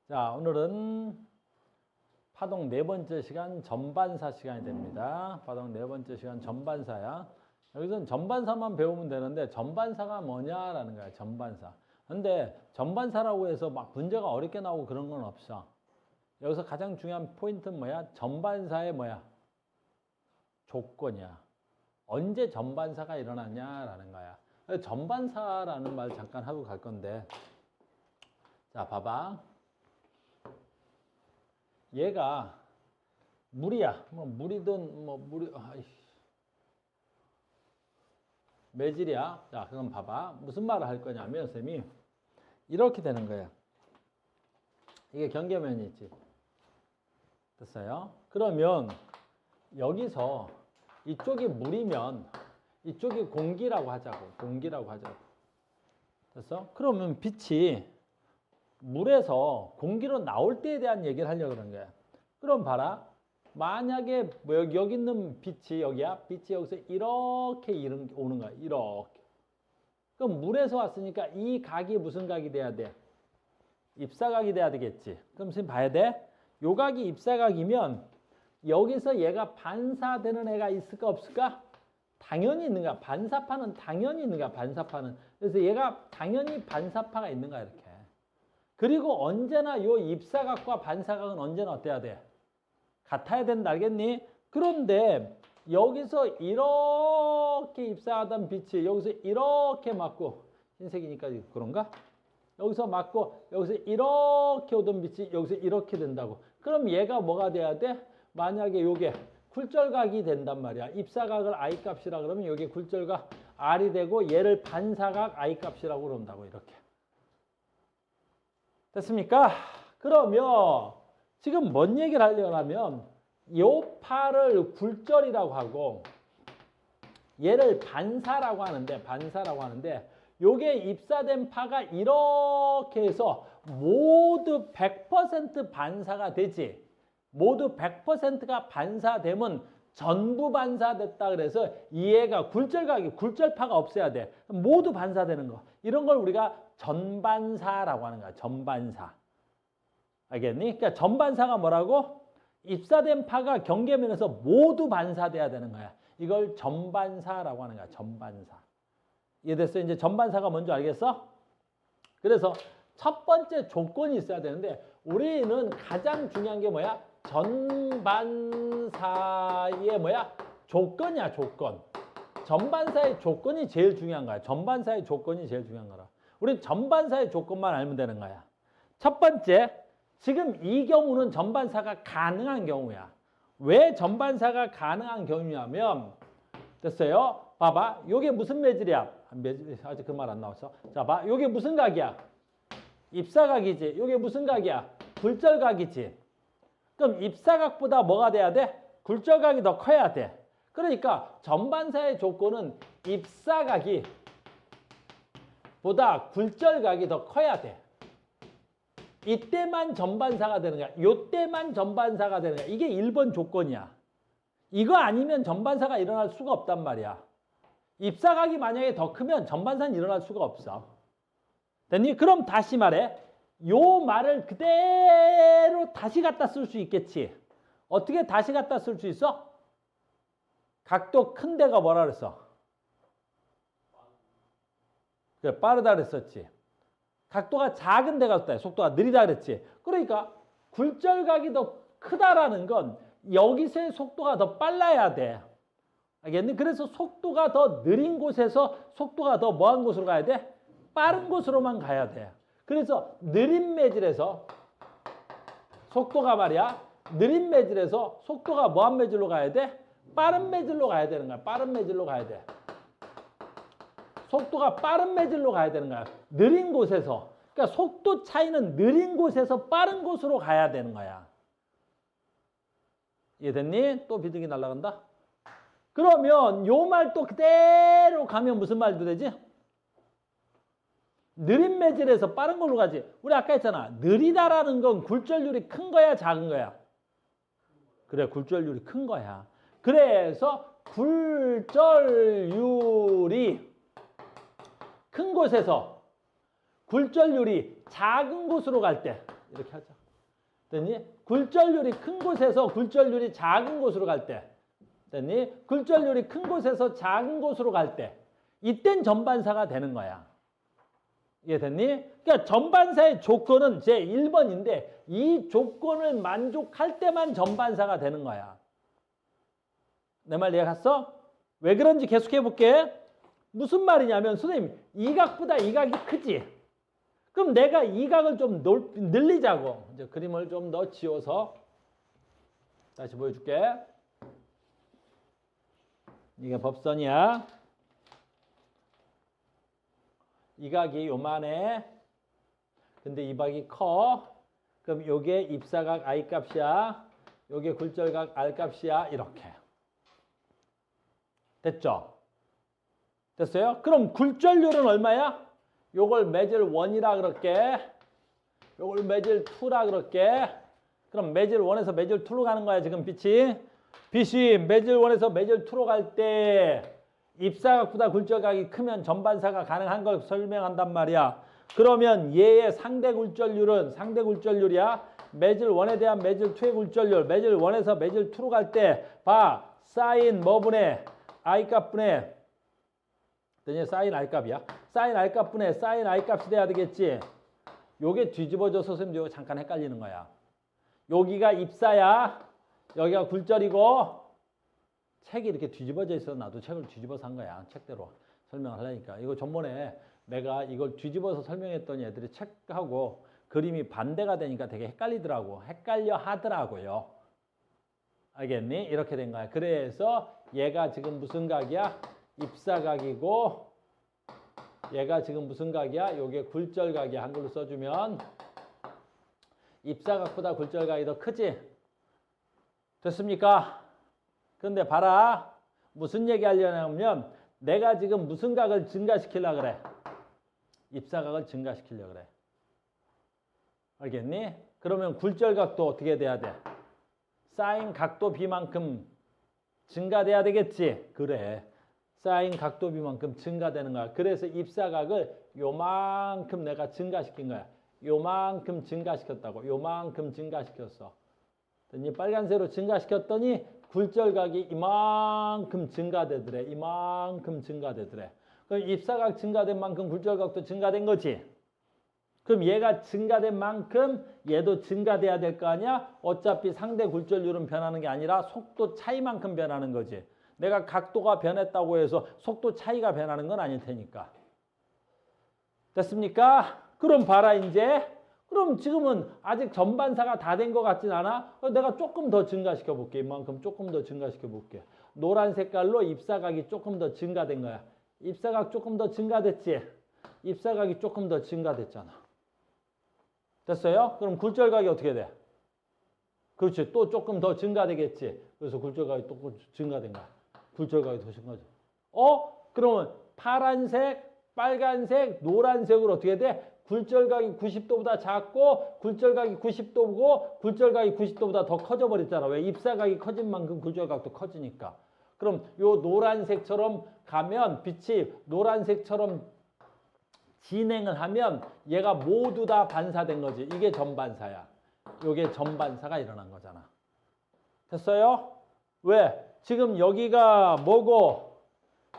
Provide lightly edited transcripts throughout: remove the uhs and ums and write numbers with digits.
자, 오늘은 파동 네 번째 시간 전반사 시간이 됩니다. 파동 네 번째 시간 전반사야. 여기서는 전반사만 배우면 되는데 전반사가 뭐냐라는 거야. 전반사. 근데 전반사라고 해서 막 문제가 어렵게 나오고 그런 건 없어. 여기서 가장 중요한 포인트는 뭐야? 전반사의 뭐야? 조건이야. 언제 전반사가 일어나냐라는 거야. 전반사라는 말 잠깐 하고 갈 건데, 자, 봐봐. 얘가 물이야. 뭐 물이든 뭐 물이 매질이야. 자, 그럼 봐봐. 무슨 말을 할 거냐면 쌤이 이렇게 되는 거야. 이게 경계면이 있지. 됐어요? 그러면 여기서 이쪽이 물이면 이쪽이 공기라고 하자고. 공기라고 하자고. 됐어? 그러면 빛이 물에서 공기로 나올 때에 대한 얘기를 하려고 그런 거야. 그럼 봐라. 만약에 여기 있는 빛이 여기야. 빛이 여기서 이렇게 오는 거야. 이렇게. 그럼 물에서 왔으니까 이 각이 무슨 각이 돼야 돼? 입사각이 돼야 되겠지. 그럼 지금 봐야 돼. 요 각이 입사각이면 여기서 얘가 반사되는 애가 있을까 없을까? 당연히 있는 거야. 반사파는 당연히 있는 거야. 반사파는. 그래서 얘가 당연히 반사파가 있는 거야. 이렇게. 그리고 언제나 요 입사각과 반사각은 언제나 어때야 돼? 같아야 된다. 알겠니? 그런데 여기서 이렇게 입사하던 빛이 여기서 이렇게 맞고, 흰색이니까 그런가? 여기서 맞고 여기서 이렇게 오던 빛이 여기서 이렇게 된다고. 그럼 얘가 뭐가 돼야 돼? 만약에 요게 굴절각이 된단 말이야. 입사각을 I 값이라 그러면 요게 굴절각 R이 되고 얘를 반사각 I 값이라고 그런다고. 이렇게. 됐습니까? 그러면 지금 뭔 얘기를 하려고 하면 요 파를 굴절이라고 하고 얘를 반사라고 하는데 요게 입사된 파가 이렇게 해서 모두 100% 반사가 되지. 모두 100%가 반사되면 전부 반사됐다 그래서 얘가 굴절파가 없어야 돼. 모두 반사되는 거. 이런 걸 우리가 전반사라고 하는 거야. 전반사. 알겠니? 그러니까 전반사가 뭐라고? 입사된 파가 경계면에서 모두 반사돼야 되는 거야. 이걸 전반사라고 하는 거야. 전반사. 이해됐어? 이제 전반사가 뭔지 알겠어? 그래서 첫 번째 조건이 있어야 되는데 우리는 가장 중요한 게 뭐야? 전반사의 뭐야? 조건이야. 조건. 전반사의 조건이 제일 중요한 거야. 전반사의 조건이 제일 중요한 거라. 우린 전반사의 조건만 알면 되는 거야. 첫 번째, 지금 이 경우는 전반사가 가능한 경우야. 왜 전반사가 가능한 경우냐면, 됐어요? 봐봐. 요게 무슨 매질이야? 아직 그 말 안 나왔어. 자, 봐. 요게 무슨 각이야? 입사각이지. 요게 무슨 각이야? 굴절각이지. 그럼 입사각보다 뭐가 돼야 돼? 굴절각이 더 커야 돼. 그러니까 전반사의 조건은 입사각이 보다 굴절각이 더 커야 돼. 이때만 전반사가 되는 거야. 요때만 전반사가 되는 거야. 이게 1번 조건이야. 이거 아니면 전반사가 일어날 수가 없단 말이야. 입사각이 만약에 더 크면 전반사는 일어날 수가 없어. 됐니? 그럼 다시 말해. 요 말을 그대로 다시 갖다 쓸 수 있겠지. 어떻게 다시 갖다 쓸 수 있어? 각도 큰 데가 뭐라 그랬어? 그래, 빠르다 그랬었지. 각도가 작은 데가 없다. 속도가 느리다 그랬지. 그러니까 굴절각이 더 크다라는 건 여기서의 속도가 더 빨라야 돼. 알겠니? 그래서 속도가 더 느린 곳에서 속도가 더 뭐한 곳으로 가야 돼? 빠른 곳으로만 가야 돼. 그래서 느린 매질에서 속도가 말이야. 느린 매질에서 속도가 뭐한 매질로 가야 돼? 빠른 매질로 가야 되는 거야. 빠른 매질로 가야 돼. 속도가 빠른 매질로 가야 되는 거야. 느린 곳에서. 그러니까 속도 차이는 느린 곳에서 빠른 곳으로 가야 되는 거야. 이해됐니? 또 비둘기 날아간다? 그러면 요 말 또 그대로 가면 무슨 말도 되지? 느린 매질에서 빠른 걸로 가지. 우리 아까 했잖아. 느리다라는 건 굴절률이 큰 거야, 작은 거야? 그래, 굴절률이 큰 거야. 그래서 굴절률이 큰 곳에서 굴절률이 작은 곳으로 갈 때, 이렇게 하죠. 됐니? 굴절률이 큰 곳에서 굴절률이 작은 곳으로 갈 때. 됐니? 굴절률이 큰 곳에서 작은 곳으로 갈 때. 이땐 전반사가 되는 거야. 이해됐니? 그러니까 전반사의 조건은 제 1번인데 이 조건을 만족할 때만 전반사가 되는 거야. 내 말 이해 갔어? 왜 그런지 계속해 볼게. 무슨 말이냐면 선생님 이 각보다 이 각이 크지? 그럼 내가 이 각을 좀 늘리자고. 이제 그림을 좀 더 지워서 다시 보여줄게. 이게 법선이야. 이 각이 요만해. 근데 이 각이 커. 그럼 요게 입사각 I 값이야. 요게 굴절각 R 값이야. 이렇게. 됐죠? 됐어요? 그럼 굴절률은 얼마야? 요걸 매질 1이라 그럴게. 요걸 매질 2라 그럴게. 그럼 매질 1에서 매질 2로 가는 거야, 지금 빛이. 빛이 매질 1에서 매질 2로 갈 때 입사각보다 굴절각이 크면 전반사가 가능한 걸 설명한단 말이야. 그러면 얘의 상대 굴절률이야. 매질 1에 대한 매질 2의 굴절률. 매질 1에서 매질 2로 갈 때 봐. 사인 뭐분의 I 값분의 사인 I 값이야. 사인 I 값분의 사인 I 값이 돼야 되겠지. 요게 뒤집어져서 선생님 이거 잠깐 헷갈리는 거야. 여기가 입사야. 여기가 굴절이고 책이 이렇게 뒤집어져 있어서 나도 책을 뒤집어서 한 거야. 책대로 설명을 하려니까. 이거 전번에 내가 이걸 뒤집어서 설명했더니 애들이 책하고 그림이 반대가 되니까 되게 헷갈리더라고. 헷갈려 하더라고요. 알겠니? 이렇게 된 거야. 그래서 얘가 지금 무슨 각이야? 입사각이고 얘가 지금 무슨 각이야? 요게 굴절각이야. 한글로 써주면 입사각보다 굴절각이 더 크지? 됐습니까? 근데 봐라. 무슨 얘기 하려냐면 내가 지금 무슨 각을 증가시키려고 그래? 입사각을 증가시키려고 그래. 알겠니? 그러면 굴절각도 어떻게 돼야 돼? 사인 각도 B만큼 증가돼야 되겠지? 그래. 사인 각도 B만큼 증가되는 거야. 그래서 입사각을 요만큼 내가 증가시킨 거야. 요만큼 증가시켰다고. 요만큼 증가시켰어. 빨간색으로 증가시켰더니 굴절각이 이만큼 증가되더래. 이만큼 증가되더래. 그럼 입사각 증가된 만큼 굴절각도 증가된 거지. 그럼 얘가 증가된 만큼 얘도 증가돼야 될 거 아니야? 어차피 상대 굴절률은 변하는 게 아니라 속도 차이만큼 변하는 거지. 내가 각도가 변했다고 해서 속도 차이가 변하는 건 아닐 테니까. 됐습니까? 그럼 봐라 이제. 그럼 지금은 아직 전반사가 다 된 것 같진 않아? 내가 조금 더 증가시켜 볼게. 이만큼 조금 더 증가시켜 볼게. 노란 색깔로 입사각이 조금 더 증가된 거야. 입사각 조금 더 증가됐지? 입사각이 조금 더 증가됐잖아. 됐어요? 그럼 굴절각이 어떻게 돼? 그렇지. 또 조금 더 증가되겠지. 그래서 굴절각이 또 증가된 거야. 굴절각이 더 증가져. 그러면 파란색, 빨간색, 노란색으로 어떻게 돼? 굴절각이 90도보다 작고 굴절각이 90도고 굴절각이 90도보다 더 커져 버렸잖아. 왜? 입사각이 커진 만큼 굴절각도 커지니까. 그럼 요 노란색처럼 가면 빛이 노란색처럼 진행을 하면 얘가 모두 다 반사된 거지. 이게 전반사야. 요게 전반사가 일어난 거잖아. 됐어요? 왜? 지금 여기가 뭐고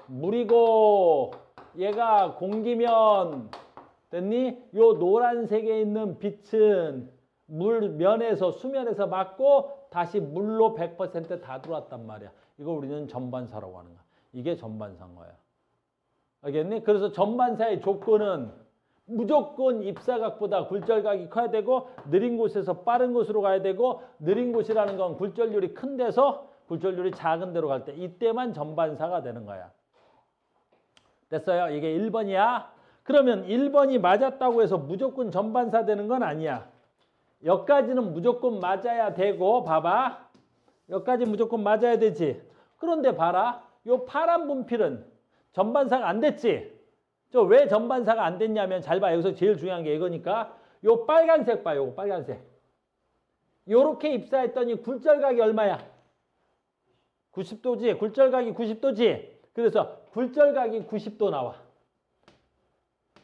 물이고 얘가 공기면 됐니? 요 노란색에 있는 빛은 물면에서 수면에서 맞고 다시 물로 100% 다 들어왔단 말이야. 이거 우리는 전반사라고 하는 거야. 이게 전반사인 거야. 알겠니? 그래서 전반사의 조건은 무조건 입사각보다 굴절각이 커야 되고 느린 곳에서 빠른 곳으로 가야 되고 느린 곳이라는 건 굴절률이 큰 데서 굴절률이 작은 데로 갈 때 이때만 전반사가 되는 거야. 됐어요? 이게 1번이야. 그러면 1번이 맞았다고 해서 무조건 전반사 되는 건 아니야. 여기까지는 무조건 맞아야 되고 봐봐. 여기까지 무조건 맞아야 되지. 그런데 봐라. 요 파란 분필은 전반사가 안 됐지. 저 왜 전반사가 안 됐냐면 잘 봐. 여기서 제일 중요한 게 이거니까. 요 빨간색 봐. 요거 빨간색. 요렇게 입사했더니 굴절각이 얼마야? 90도지. 굴절각이 90도지. 그래서 굴절각이 90도 나와.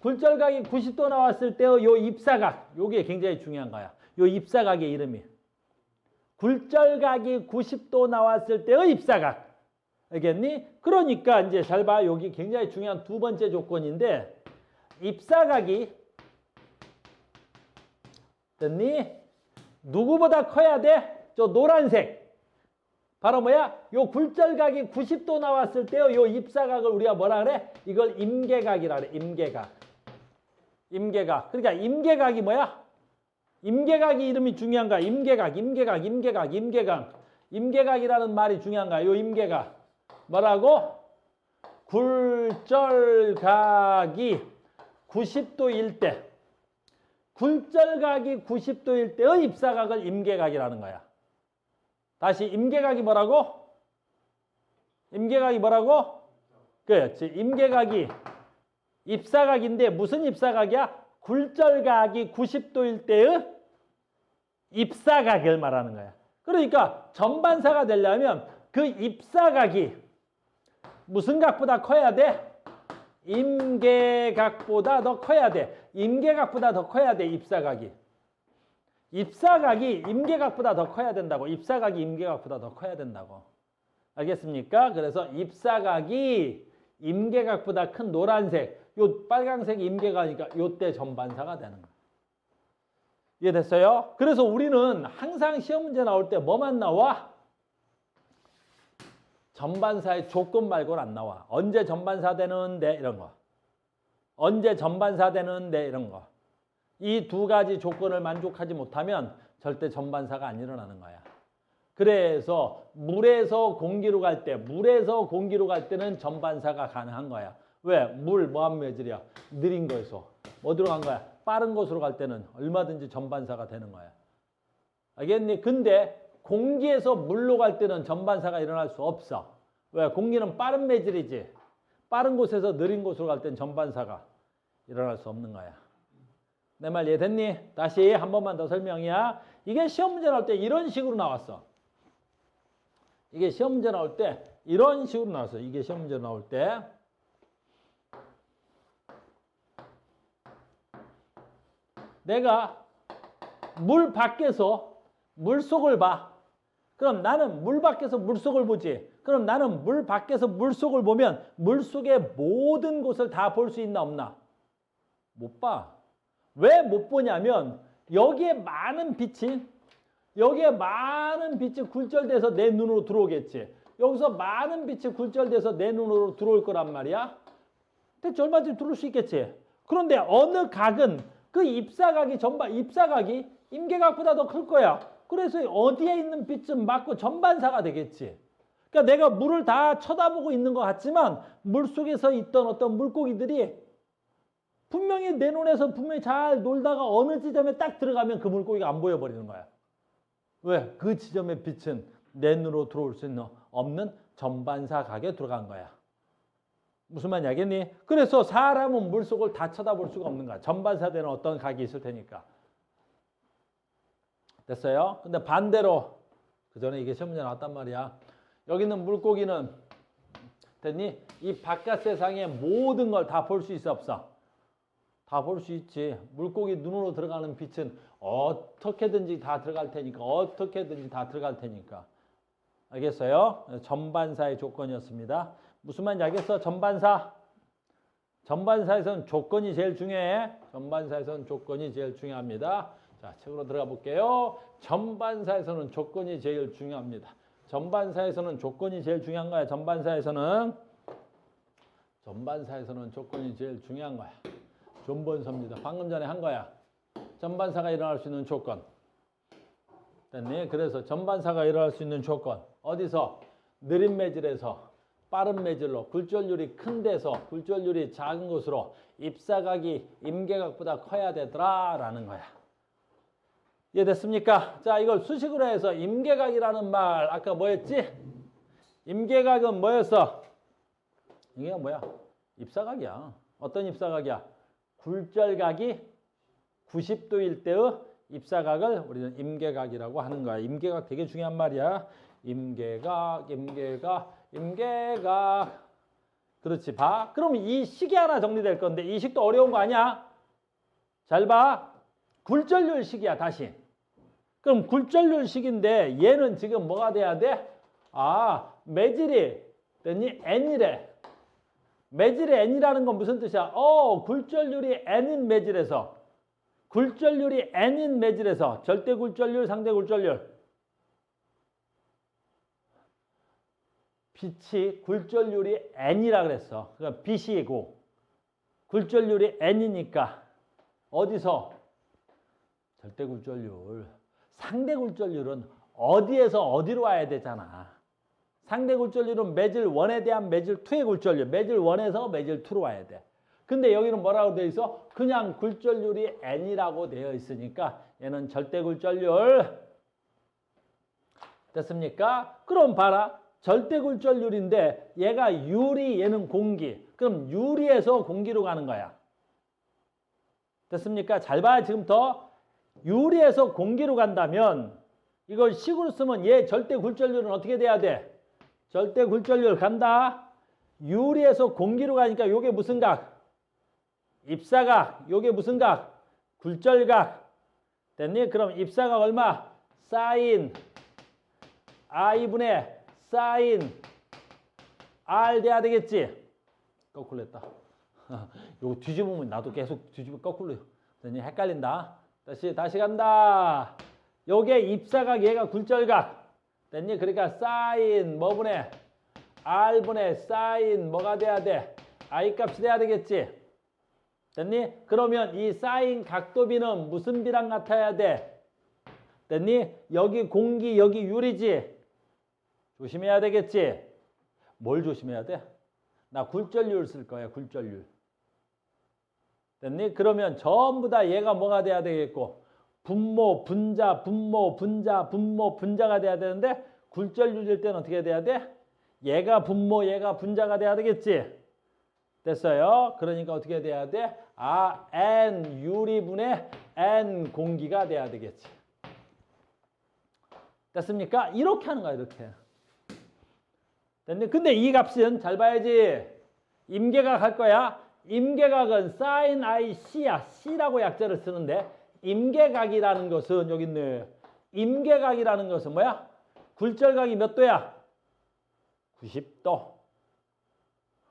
굴절각이 90도 나왔을 때의 요 입사각, 요게 굉장히 중요한 거야. 요 입사각의 이름이. 굴절각이 90도 나왔을 때의 입사각. 알겠니? 그러니까 이제 잘 봐. 여기 굉장히 중요한 두 번째 조건인데 입사각이 됐니? 누구보다 커야 돼? 저 노란색. 바로 뭐야? 요 굴절각이 90도 나왔을 때요. 요 입사각을 우리가 뭐라 그래? 이걸 임계각이라 그래. 임계각. 임계각. 그러니까 임계각이 뭐야? 임계각이 이름이 중요한 거야. 임계각. 임계각이라는 말이 중요한 거야. 요 임계각. 뭐라고? 굴절각이 90도일 때. 굴절각이 90도일 때의 입사각을 임계각이라는 거야. 다시 임계각이 뭐라고? 임계각이 뭐라고? 그렇지. 임계각이 입사각인데 무슨 입사각이야? 굴절각이 90도일 때의 입사각을 말하는 거야. 그러니까 전반사가 되려면 그 입사각이 무슨 각보다 커야 돼? 임계각보다 더 커야 돼. 임계각보다 더 커야 돼. 입사각이. 입사각이 임계각보다 더 커야 된다고. 입사각이 임계각보다 더 커야 된다고. 알겠습니까? 그래서 입사각이 임계각보다 큰 노란색, 요 빨강색 임계각이니까 요때 전반사가 되는 거야. 이해됐어요? 그래서 우리는 항상 시험 문제 나올 때 뭐만 나와? 전반사의 조건 말고는 안 나와. 언제 전반사 되는데 이런 거. 언제 전반사 되는데 이런 거. 이 두 가지 조건을 만족하지 못하면 절대 전반사가 안 일어나는 거야. 그래서 물에서 공기로 갈 때는 전반사가 가능한 거야. 왜? 물 뭐한 매질이야? 느린 거에서 어디로 간 거야? 빠른 곳으로 갈 때는 얼마든지 전반사가 되는 거야. 알겠니? 근데 공기에서 물로 갈 때는 전반사가 일어날 수 없어. 왜? 공기는 빠른 매질이지. 빠른 곳에서 느린 곳으로 갈 때는 전반사가 일어날 수 없는 거야. 내 말 이해됐니? 다시 한 번만 더 설명이야. 이게 시험 문제 나올 때 이런 식으로 나왔어. 이게 시험 문제 나올 때 이런 식으로 나왔어. 이게 시험 문제 나올 때 내가 물 밖에서 물속을 봐. 그럼 나는 물 밖에서 물속을 보지. 그럼 나는 물 밖에서 물속을 보면 물속의 모든 곳을 다 볼 수 있나 없나? 못 봐. 왜 못 보냐면 여기에 많은 빛이 굴절돼서 내 눈으로 들어오겠지. 여기서 많은 빛이 굴절돼서 내 눈으로 들어올 거란 말이야. 대체 얼마든지 들어올 수 있겠지. 그런데 어느 각은 그 입사각이 임계각보다 더 클 거야. 그래서 어디에 있는 빛은 맞고 전반사가 되겠지. 그러니까 내가 물을 다 쳐다보고 있는 것 같지만 물속에서 있던 어떤 물고기들이 분명히 내 눈에서 분명히 잘 놀다가 어느 지점에 딱 들어가면 그 물고기가 안 보여버리는 거야. 왜? 그 지점의 빛은 내 눈으로 들어올 수 없는 전반사 각에 들어간 거야. 무슨 말인지 알겠니? 그래서 사람은 물속을 다 쳐다볼 수가 없는 거야. 전반사 되는 어떤 각이 있을 테니까. 됐어요? 근데 반대로 그 전에 이게 시험 문제 나왔단 말이야. 여기 있는 물고기는 됐니? 이 바깥 세상의 모든 걸 다 볼 수 있어 없어? 다 볼 수 있지. 물고기 눈으로 들어가는 빛은 어떻게든지 다 들어갈 테니까. 알겠어요? 전반사의 조건이었습니다. 무슨 말인지 알겠어? 전반사에서는 조건이 제일 중요해. 전반사에서는 조건이 제일 중요합니다. 자, 책으로 들어가 볼게요. 전반사에서는 조건이 제일 중요합니다. 전반사에서는 조건이 제일 중요한 거야. 전반사에서는 조건이 제일 중요한 거야. 존번서입니다. 방금 전에 한 거야. 전반사가 일어날 수 있는 조건. 됐니? 그래서 전반사가 일어날 수 있는 조건. 어디서? 느린 매질에서 빠른 매질로 굴절률이 큰 데서 굴절률이 작은 곳으로 입사각이 임계각보다 커야 되더라라는 거야. 이해됐습니까? 자, 이걸 수식으로 해서 임계각이라는 말 아까 뭐였지? 임계각은 뭐였어? 이게 뭐야? 입사각이야. 어떤 입사각이야? 굴절각이 90도일 때의 입사각을 우리는 임계각이라고 하는 거야. 임계각 되게 중요한 말이야. 임계각. 그렇지. 봐. 그럼 이 식이 하나 정리될 건데 이 식도 어려운 거 아니야? 잘 봐. 굴절률 식이야. 다시. 그럼 굴절률 식인데 얘는 지금 뭐가 돼야 돼? 아, 매질이 됐니? n이래. 매질의 n이라는 건 무슨 뜻이야? 굴절률이 n인 매질에서 굴절률이 n인 매질에서 절대 굴절률, 상대 굴절률. 빛이 굴절률이 n이라 그랬어. 그러니까 빛이고 굴절률이 n이니까 어디서? 절대 굴절률. 상대 굴절률은 어디에서 어디로 와야 되잖아. 상대 굴절률은 매질 1에 대한 매질 2의 굴절률. 매질 1에서 매질 2로 와야 돼. 근데 여기는 뭐라고 되어 있어? 그냥 굴절률이 n이라고 되어 있으니까 얘는 절대 굴절률. 됐습니까? 그럼 봐라. 절대 굴절률인데 얘가 유리, 얘는 공기. 그럼 유리에서 공기로 가는 거야. 됐습니까? 잘 봐야 지금부터. 유리에서 공기로 간다면 이걸 식으로 쓰면 얘 절대 굴절률은 어떻게 돼야 돼? 절대 굴절률 간다. 유리에서 공기로 가니까 요게 무슨 각? 입사각. 요게 무슨 각? 굴절각. 됐니? 그럼 입사각 얼마? 사인 I분의 사인 R 돼야 되겠지? 거꾸로 했다. 요거 뒤집으면 나도 계속 뒤집어 거꾸로. 됐니? 헷갈린다. 다시 간다. 요게 입사각, 얘가 굴절각. 됐니? 그러니까 사인 뭐분의 R분의 사인 뭐가 돼야 돼? I 값이 돼야 되겠지? 됐니? 그러면 이 사인 각도비는 무슨 비랑 같아야 돼? 됐니? 여기 공기, 여기 유리지? 조심해야 되겠지? 뭘 조심해야 돼? 나 굴절률 쓸 거야, 굴절률. 됐니? 그러면 전부 다 얘가 뭐가 돼야 되겠고 분모, 분자, 분모, 분자, 분모, 분자가 돼야 되는데 굴절률일 때는 어떻게 돼야 돼? 얘가 분모, 얘가 분자가 돼야 되겠지? 됐어요? 그러니까 어떻게 돼야 돼? N 유리분의 N 공기가 돼야 되겠지. 됐습니까? 이렇게 하는 거야, 이렇게. 됐니? 근데 이 값은 잘 봐야지. 임계각 할 거야. 임계각은 sin I C야. C라고 약자를 쓰는데 임계각이라는 것은 여기 있네. 임계각이라는 것은 뭐야? 굴절각이 몇 도야? 90도.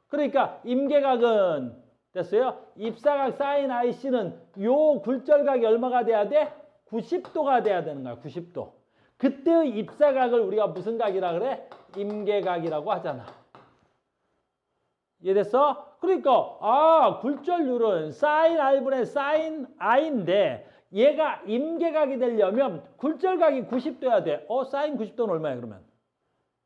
그러니까 임계각은 됐어요? 입사각 sin I C는 요 굴절각이 얼마가 돼야 돼? 90도가 돼야 되는 거야. 90도. 그때의 입사각을 우리가 무슨 각이라 그래? 임계각이라고 하잖아. 이해됐어? 그러니까 굴절률은 sin R분의 sin I인데 얘가 임계각이 되려면 굴절각이 90도야 돼. sin 90도는 얼마야 그러면?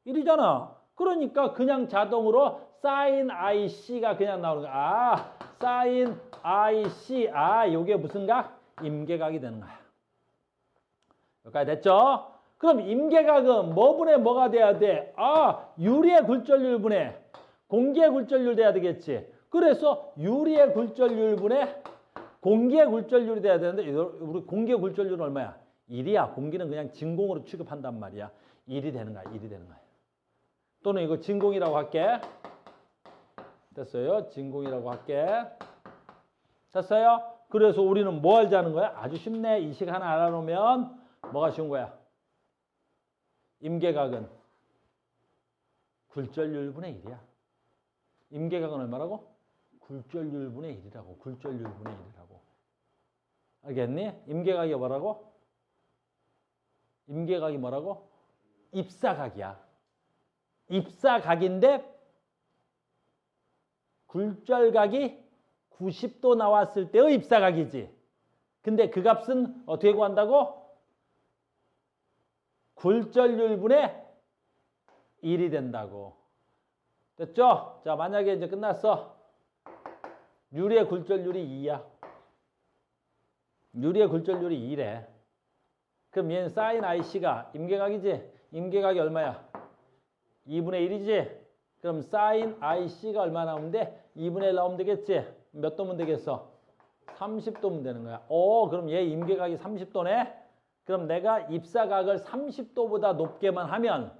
1이잖아. 그러니까 그냥 자동으로 sin IC가 그냥 나오는 거야. sin IC. 요게 무슨 각? 임계각이 되는 거야. 여기까지 됐죠? 그럼 임계각은 뭐분의 뭐가 돼야 돼? 유리의 굴절률 분의 공기의 굴절률 돼야 되겠지. 그래서 유리의 굴절률 분의 공기의 굴절률이 돼야 되는데 우리 공기의 굴절률은 얼마야? 1이야. 공기는 그냥 진공으로 취급한단 말이야. 1이 되는 거야. 1이 되는 거야. 또는 이거 진공이라고 할게. 됐어요? 진공이라고 할게. 됐어요? 그래서 우리는 뭐 알자는 거야? 아주 쉽네. 이 식 하나 알아놓으면 뭐가 쉬운 거야? 임계각은 굴절률분의 1이야. 임계각은 얼마라고? 굴절률분의 1이라고. 굴절률분의 1이라고. 알겠니? 임계각이 뭐라고? 임계각이 뭐라고? 입사각이야. 입사각인데 굴절각이 90도 나왔을 때의 입사각이지. 근데 그 값은 어떻게 구한다고? 굴절률분의 1이 된다고. 됐죠? 자, 만약에 이제 끝났어. 유리의 굴절률이 2야. 유리의 굴절률이 2래. 그럼 얘는 sin IC가 임계각이지? 임계각이 얼마야? 2분의 1이지? 그럼 sin IC가 얼마 나오면 돼? 2분의 1 나오면 되겠지? 몇 도면 되겠어? 30도면 되는 거야. 그럼 얘 임계각이 30도네? 그럼 내가 입사각을 30도보다 높게만 하면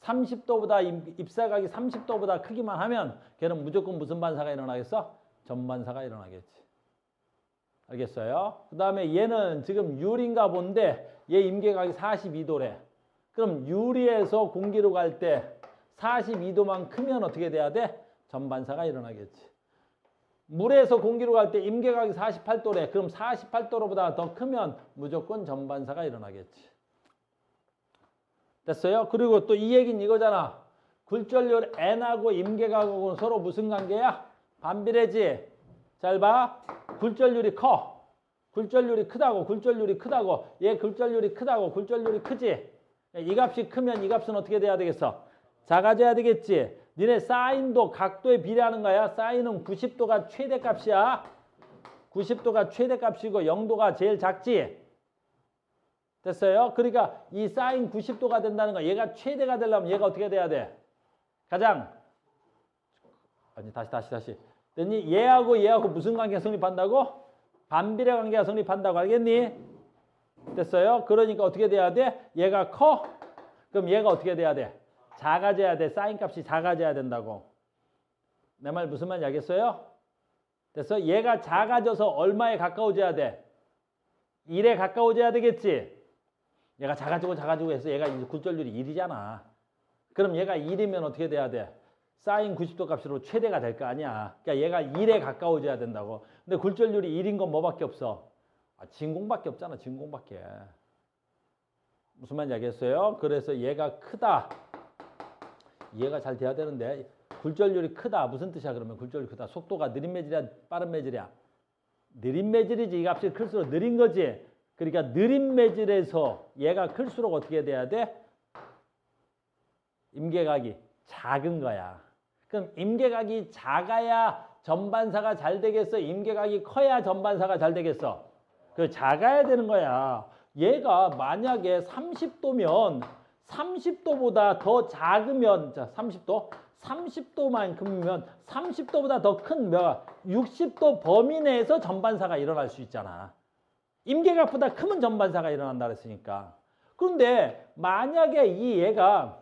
30도보다 입사각이 30도보다 크기만 하면 걔는 무조건 무슨 반사가 일어나겠어? 전반사가 일어나겠지. 알겠어요? 그 다음에 얘는 지금 유리인가 본데 얘 임계각이 42도래. 그럼 유리에서 공기로 갈 때 42도만 크면 어떻게 돼야 돼? 전반사가 일어나겠지. 물에서 공기로 갈 때 임계각이 48도래. 그럼 48도보다 더 크면 무조건 전반사가 일어나겠지. 됐어요? 그리고 또 이 얘기는 이거잖아. 굴절률 N하고 임계각하고는 서로 무슨 관계야? 반비례지. 잘 봐. 굴절률이 커. 굴절률이 크다고. 굴절률이 크다고. 얘 굴절률이 크다고. 굴절률이 크지. 이 값이 크면 이 값은 어떻게 돼야 되겠어? 작아져야 되겠지. 니네 사인도 각도에 비례하는 거야. 사인은 90도가 최대값이야. 90도가 최대값이고 0도가 제일 작지. 됐어요? 그러니까 이 사인 90도가 된다는 거, 얘가 최대가 되려면 얘가 어떻게 돼야 돼? 가장 아니 다시 됐니? 얘하고 무슨 관계가 성립한다고? 반비례 관계가 성립한다고. 알겠니? 됐어요? 그러니까 어떻게 돼야 돼? 얘가 커? 그럼 얘가 어떻게 돼야 돼? 작아져야 돼. 사인 값이 작아져야 된다고. 내 말 무슨 말인지 알겠어요? 됐어? 얘가 작아져서 얼마에 가까워져야 돼? 1에 가까워져야 되겠지? 얘가 작아지고 해서 얘가 이제 굴절률이 1이잖아. 그럼 얘가 1이면 어떻게 돼야 돼? 사인 90도 값으로 최대가 될 거 아니야. 그러니까 얘가 1에 가까워져야 된다고. 근데 굴절률이 1인 건 뭐밖에 없어? 진공밖에 없잖아. 진공밖에. 무슨 말인지 알겠어요? 그래서 얘가 크다. 이해가 잘 돼야 되는데 굴절률이 크다. 무슨 뜻이야 그러면? 굴절률이 크다. 속도가 느린 매질이야? 빠른 매질이야? 느린 매질이지. 이 값이 클수록 느린 거지. 그러니까 느린 매질에서 얘가 클수록 어떻게 돼야 돼? 임계각이 작은 거야. 그럼 임계각이 작아야 전반사가 잘 되겠어? 임계각이 커야 전반사가 잘 되겠어? 그 작아야 되는 거야. 얘가 만약에 30도면 30도보다 더 작으면, 자, 30도? 30도만큼이면 30도보다 더 큰 60도 범위 내에서 전반사가 일어날 수 있잖아. 임계각보다 크면 전반사가 일어난다 그랬으니까. 그런데 만약에 이 얘가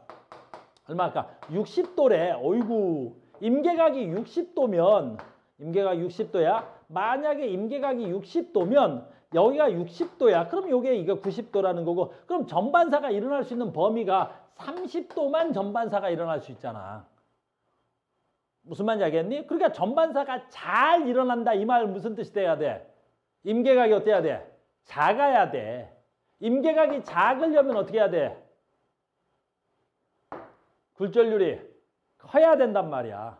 얼마일까? 60도래. 어이구. 임계각이 60도면 임계각이 60도야. 만약에 임계각이 60도면 여기가 60도야. 그럼 요게 이거 90도라는 거고. 그럼 전반사가 일어날 수 있는 범위가 30도만 전반사가 일어날 수 있잖아. 무슨 말인지 알겠니? 그러니까 전반사가 잘 일어난다. 이 말 무슨 뜻이 돼야 돼? 임계각이 어떻게 해야 돼? 작아야 돼. 임계각이 작으려면 어떻게 해야 돼? 굴절률이 커야 된단 말이야.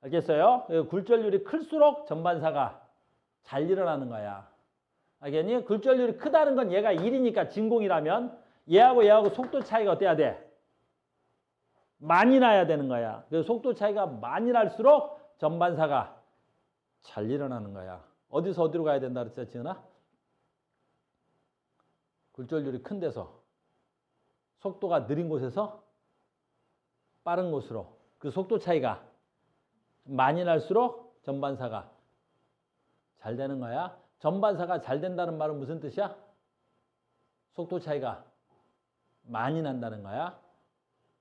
알겠어요? 굴절률이 클수록 전반사가 잘 일어나는 거야. 알겠니? 굴절률이 크다는 건 얘가 1이니까 진공이라면 얘하고 속도 차이가 어때야 돼? 많이 나야 되는 거야. 그래서 속도 차이가 많이 날수록 전반사가 잘 일어나는 거야. 어디서 어디로 가야 된다 그랬죠, 지은아? 굴절률이 큰 데서 속도가 느린 곳에서 빠른 곳으로 그 속도 차이가 많이 날수록 전반사가 잘 되는 거야. 전반사가 잘 된다는 말은 무슨 뜻이야? 속도 차이가 많이 난다는 거야.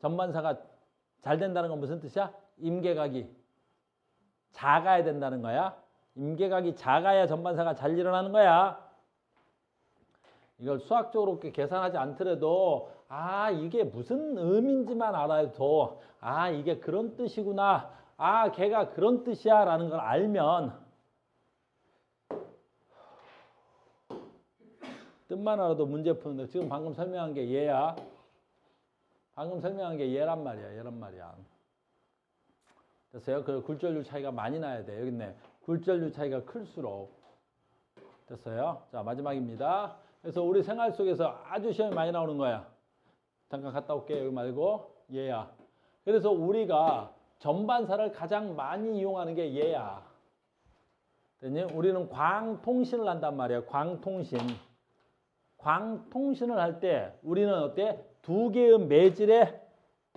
전반사가 잘 된다는 건 무슨 뜻이야? 임계각이 작아야 된다는 거야. 임계각이 작아야 전반사가 잘 일어나는 거야. 이걸 수학적으로 그렇게 계산하지 않더라도 이게 무슨 의미인지만 알아도 이게 그런 뜻이구나. 걔가 그런 뜻이야 라는 걸 알면 뜻만 알아도 문제 푸는데 지금 방금 설명한 게 얘야. 방금 설명한 게 얘란 말이야. 얘란 말이야. 됐어요? 그 굴절률 차이가 많이 나야 돼. 여기 있네. 굴절률 차이가 클수록. 됐어요? 자, 마지막입니다. 그래서 우리 생활 속에서 아주 시험이 많이 나오는 거야. 잠깐 갔다 올게. 여기 말고 얘야. 그래서 우리가 전반사를 가장 많이 이용하는 게 얘야. 됐니? 우리는 광통신을 한단 말이야. 광통신. 광통신을 할 때 우리는 어때? 두 개의 매질의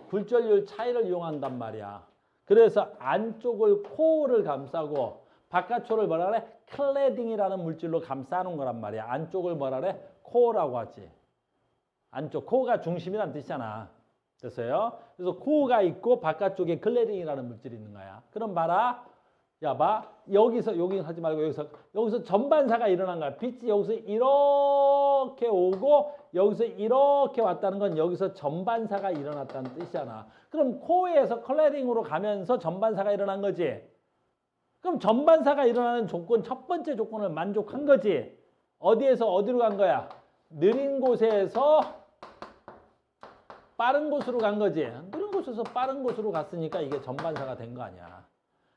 굴절률 차이를 이용한단 말이야. 그래서 안쪽을 코어를 감싸고 바깥쪽을 뭐라 그래? 클래딩이라는 물질로 감싸는 거란 말이야. 안쪽을 뭐라 그래? 코어라고 하지. 안쪽, 코어가 중심이란 뜻이잖아. 됐어요? 그래서 코어가 있고 바깥쪽에 클레링이라는 물질이 있는 거야. 그럼 봐라. 야, 봐. 여기 하지 말고 여기서 전반사가 일어난 거야. 빛이 여기서 이렇게 오고 여기서 이렇게 왔다는 건 여기서 전반사가 일어났다는 뜻이잖아. 그럼 코어에서 컬러링으로 가면서 전반사가 일어난 거지. 그럼 전반사가 일어나는 조건, 첫 번째 조건을 만족한 거지. 어디에서 어디로 간 거야? 느린 곳에서 빠른 곳으로 간 거지. 느린 곳에서 빠른 곳으로 갔으니까 이게 전반사가 된 거 아니야.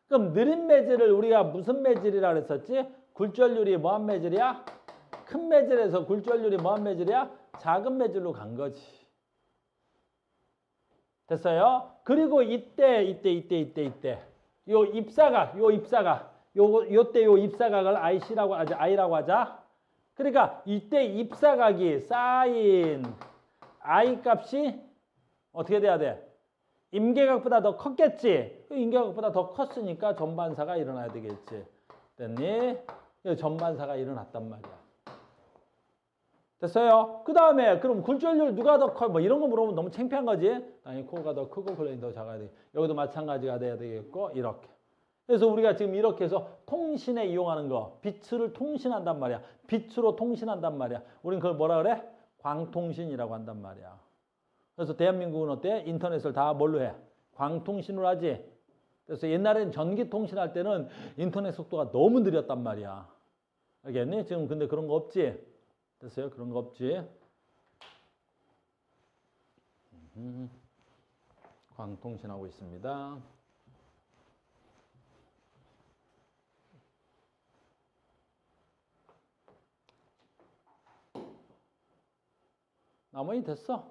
그럼 느린 매질을 우리가 무슨 매질이라 그랬었지? 굴절률이 뭐한 매질이야? 큰 매질에서 굴절률이 뭐한 매질이야? 작은 매질로 간 거지. 됐어요? 그리고 이때 요 입사각 요때 요 입사각을 I라고 하자. 그러니까 이때 입사각이 사인 I 값이 어떻게 돼야 돼? 임계각보다 더 컸겠지. 임계각보다 더 컸으니까 전반사가 일어나야 되겠지. 됐니? 전반사가 일어났단 말이야. 됐어요? 그 다음에 그럼 굴절률 누가 더 커? 뭐 이런 거 물어보면 너무 창피한 거지. 당연히 코어가 더 크고 클레인이 더 작아야 돼. 여기도 마찬가지가 돼야 되겠고 이렇게. 그래서 우리가 지금 이렇게 해서 통신에 이용하는 거, 빛을 통신한단 말이야. 빛으로 통신한단 말이야. 우린 그걸 뭐라 그래? 광통신이라고 한단 말이야. 그래서 대한민국은 어때? 인터넷을 다 뭘로 해? 광통신으로 하지. 그래서 옛날에는 전기 통신할 때는 인터넷 속도가 너무 느렸단 말이야. 알겠니? 지금 근데 그런 거 없지? 됐어요? 그런 거 없지? 광통신하고 있습니다. 나머지 됐어.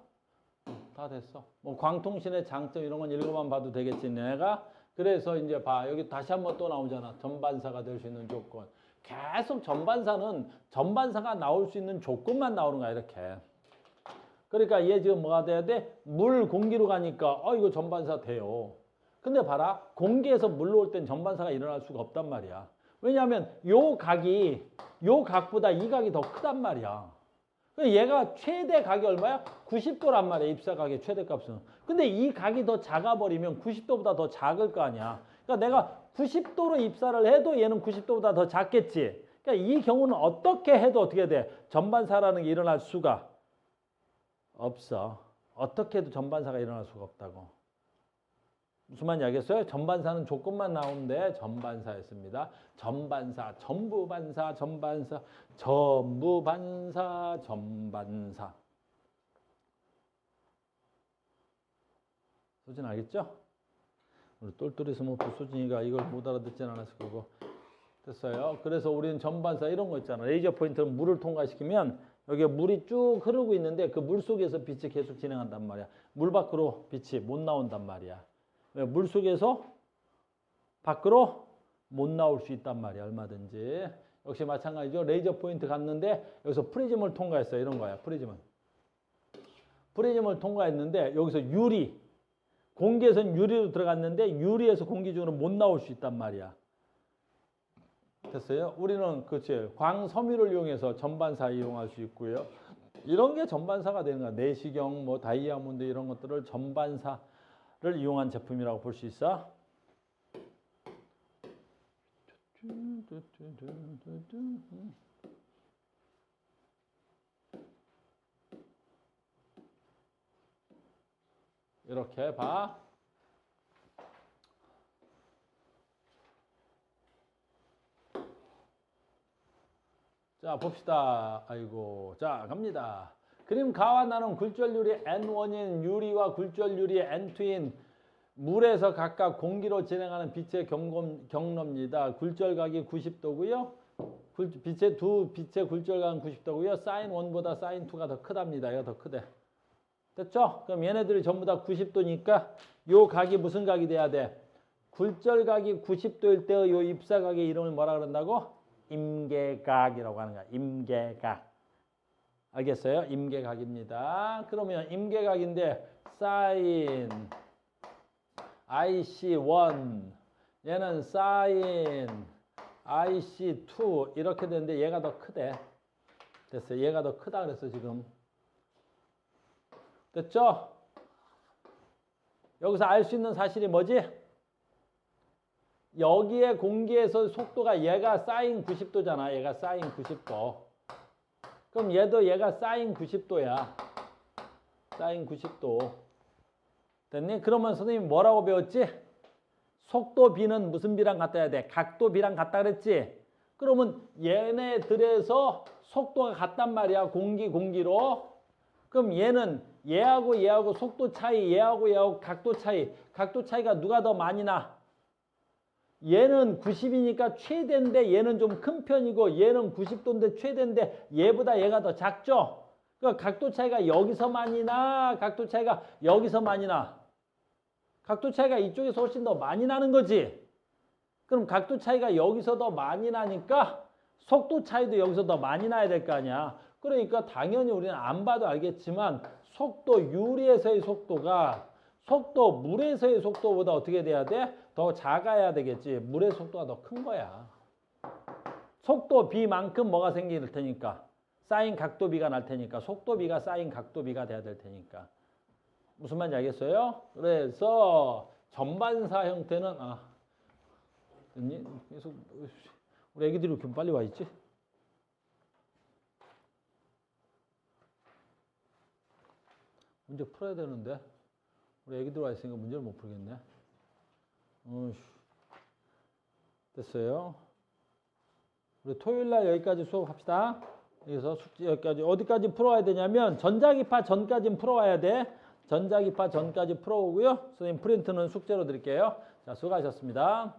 다 됐어. 뭐 광통신의 장점 이런 건 읽어만 봐도 되겠지. 내가 그래서 이제 봐. 여기 다시 한번 또 나오잖아. 전반사가 될 수 있는 조건. 계속 전반사가 나올 수 있는 조건만 나오는 거야. 이렇게. 그러니까 얘 지금 뭐가 돼야 돼? 물, 공기로 가니까 이거 전반사 돼요. 근데 봐라. 공기에서 물로 올 땐 전반사가 일어날 수가 없단 말이야. 왜냐하면 요 각보다 이 각이 더 크단 말이야. 얘가 최대 각이 얼마야? 90도란 말이야. 입사각의 최대값은. 근데 이 각이 더 작아버리면 90도보다 더 작을 거 아니야. 그러니까 내가 90도로 입사를 해도 얘는 90도보다 더 작겠지. 그러니까 이 경우는 어떻게 해도 어떻게 돼? 전반사라는 게 일어날 수가 없어. 어떻게 해도 전반사가 일어날 수가 없다고. 무슨 말인지 알겠어요? 전반사는 조건만 나오는데 전반사였습니다. 전반사, 전부반사, 전반사, 전부반사, 전반사. 소진 알겠죠? 우리 똘똘이 스머프 소진이가 이걸 못 알아듣진 않았을 거고. 됐어요? 그래서 우리는 전반사 이런 거 있잖아. 레이저 포인트는 물을 통과시키면 여기에 물이 쭉 흐르고 있는데 그 물 속에서 빛이 계속 진행한단 말이야. 물 밖으로 빛이 못 나온단 말이야. 물 속에서 밖으로 못 나올 수 있단 말이야. 얼마든지. 역시 마찬가지죠. 레이저 포인트 갔는데 여기서 프리즘을 통과했어요. 이런 거야. 프리즘을 통과했는데 여기서 공기에서는 유리로 들어갔는데 유리에서 공기 중으로 못 나올 수 있단 말이야. 됐어요? 우리는 그치 광섬유를 이용해서 전반사 이용할 수 있고요. 이런 게 전반사가 되는 거야. 내시경, 뭐 다이아몬드 이런 것들을 전반사 를 이용한 제품이라고 볼 수 있어. 이렇게 봐. 자, 봅시다. 아이고. 자, 갑니다. 그림 가와 나눈 굴절률이 N1인 유리와 굴절률이 N2인 물에서 각각 공기로 진행하는 빛의 경로입니다. 굴절각이 90도고요. 빛의 굴절각은 90도고요. 사인 1보다 사인 2가 더 크답니다. 얘가 더 크대. 됐죠? 그럼 얘네들이 전부 다 90도니까 요 각이 무슨 각이 돼야 돼? 굴절각이 90도일 때의 요 입사각의 이름을 뭐라 그런다고? 임계각이라고 하는 거야. 임계각. 알겠어요? 임계각입니다. 그러면 임계각인데 사인 IC1 얘는 사인 IC2 이렇게 되는데 얘가 더 크대. 됐어요. 얘가 더 크다 그랬어 지금. 됐죠? 여기서 알 수 있는 사실이 뭐지? 여기에 공기에서 속도가 얘가 사인 90도잖아. 얘가 사인 90도. 그럼 얘가 사인 90도야. 사인 90도. 됐니? 그러면 선생님이 뭐라고 배웠지? 속도 B는 무슨 B랑 같아야 돼? 각도 B랑 같다 그랬지? 그러면 얘네들에서 속도가 같단 말이야. 공기로. 그럼 얘하고 속도 차이, 얘하고 각도 차이. 각도 차이가 누가 더 많이 나? 얘는 90이니까 최대인데 얘는 좀 큰 편이고 얘는 90도인데 최대인데 얘보다 얘가 더 작죠? 그러니까 각도 차이가 여기서 많이 나? 각도 차이가 여기서 많이 나? 각도 차이가 이쪽에서 훨씬 더 많이 나는 거지. 그럼 각도 차이가 여기서 더 많이 나니까 속도 차이도 여기서 더 많이 나야 될 거 아니야. 그러니까 당연히 우리는 안 봐도 알겠지만 속도 유리에서의 속도가 속도 물에서의 속도보다 어떻게 돼야 돼? 더 작아야 되겠지. 물의 속도가 더 큰 거야. 속도 B만큼 뭐가 생길 테니까. 사인 각도 B가 날 테니까. 속도 B가 사인 각도 B가 돼야 될 테니까. 무슨 말인지 알겠어요? 그래서 전반사 형태는 계속 우리 애기들이 이렇게 빨리 와 있지? 문제 풀어야 되는데 우리 애기들 와 있으니까 문제를 못 풀겠네. 됐어요. 우리 토요일 날 여기까지 수업합시다. 여기서 숙제 여기까지 어디까지 풀어와야 되냐면 전자기파 전까지는 풀어와야 돼. 전자기파 전까지 풀어오고요. 선생님 프린트는 숙제로 드릴게요. 자, 수고하셨습니다.